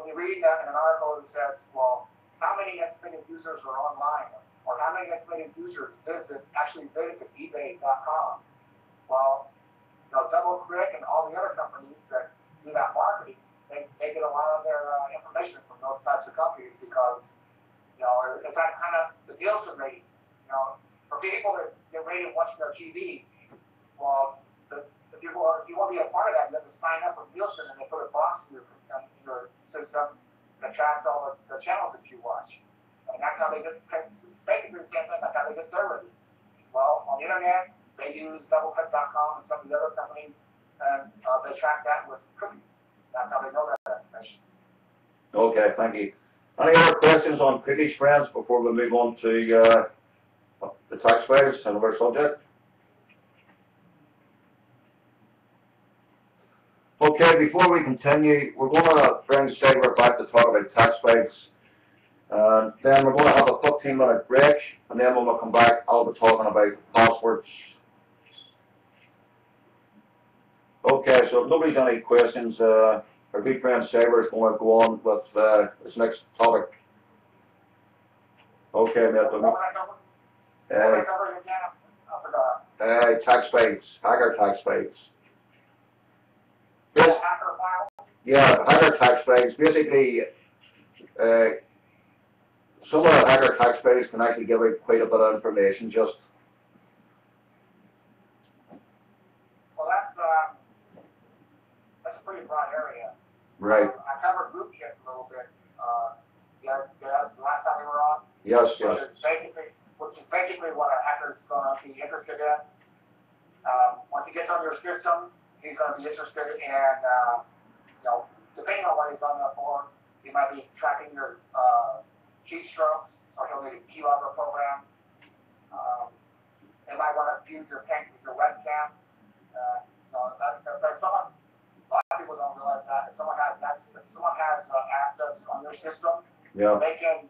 when you read that in an article that says, well, how many estimated users are online, or how many estimated users actually visit eBay.com? Well, DoubleClick and all the other companies that do that marketing, they get a lot of their information from those types of companies because, it's that kind of the Nielsen rating. For people that get rated watching their TV, well, if you want to be a part of that, you have to sign up with Nielsen, and they put a box in your system that tracks all the channels that you watch. And that's how they get, basically the same thing, that's how they get their rating. Well, on the internet, they use DoubleClick.com and some of the other companies, and they track that with cookies. That's how they know that information. Okay, thank you. Any other questions on cookies, friends, before we move on to the tax files and our subject? Okay, before we continue, we're going to bring Segbert back to talk about tax files. Then we're going to have a 15-minute break, and then when we come back, I'll be talking about passwords. Okay, so if nobody's got any questions, our good friend Segbert is going to go on with this next topic. Okay, tax files, hacker tax files. Yes. Yeah, hacker tax files. Basically, some of the hacker tax files can actually give out quite a bit of information. Just. Well, that's a pretty broad area. Right. I covered GroupKit a little bit. The last time we were on. Yes. Which is basically what a hacker's going to be interested in. Once he gets on your system, he's going to be interested in, depending on what he's on there for, he might be tracking your keystrokes, or he'll need a keylogger program. They might want to view your webcam. There's someone, a lot of people don't realize that if someone has access on your system, yeah, they can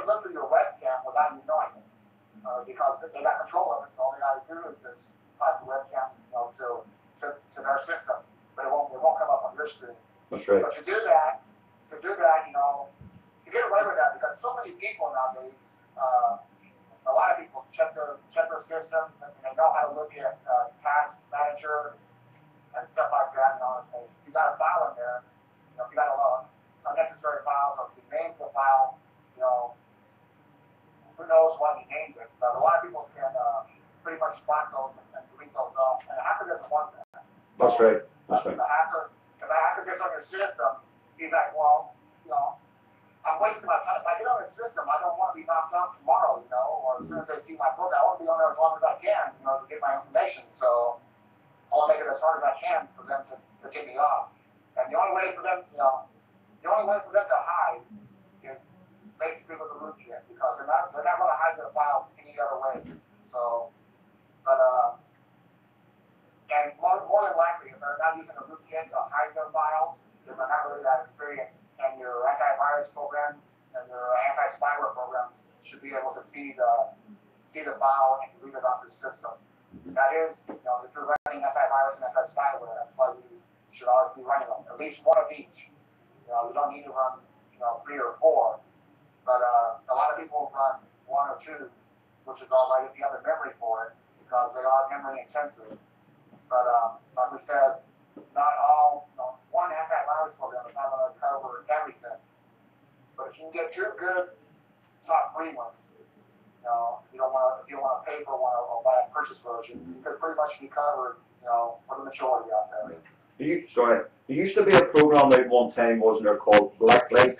look through your webcam without you knowing it, because they got control of it. So all they got to do is just type the webcam, to their system, but it won't come up on your screen. That's right. But to do that, to get away with that, because so many people nowadays, a lot of people check their systems, and they know how to look at Task Manager and stuff like that. And if you got a file in there, if you got a lot of unnecessary files, or if you named the file, who knows why you named it. But a lot of people can pretty much spot those and delete those off, and the hacker doesn't want that. That's right. If the hacker gets on your system, he's like, well, I'm wasting my time. If I get on the system, I don't want to be knocked out tomorrow, or as soon as they see my program, I want to be on there as long as I can, to get my information. So I want to make it as hard as I can for them to get me off. And the only way for them, to hide is basically with the rootkit, because they're not going to hide their files any other way. So, and more than likely, if they're not using a rootkit to hide their files, if they're not really that experienced, and your antivirus program and your anti-spyware program should be able to see the file and read it off the system. That is, if you're running antivirus and anti-spyware, that's why you should always be running them, at least one of each. You don't need to run, 3 or 4, but a lot of people run 1 or 2, which is all right if you have the memory for it, because they are memory intensive. But like we said, not all, one antivirus program is not going to cover everything. But if you can get 2 good top 3 ones, if you don't want to pay for one or buy a purchase version, you could pretty much be covered, for the majority out there. There used to be a program at one time, wasn't there, called Blacklight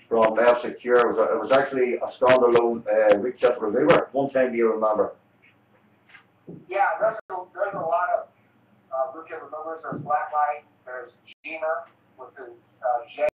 from F-Secure. It was actually a standalone root chip remover. One time, do you remember? Yeah, there's a lot of root chip removers. There's Blacklight. There's Gmer, which is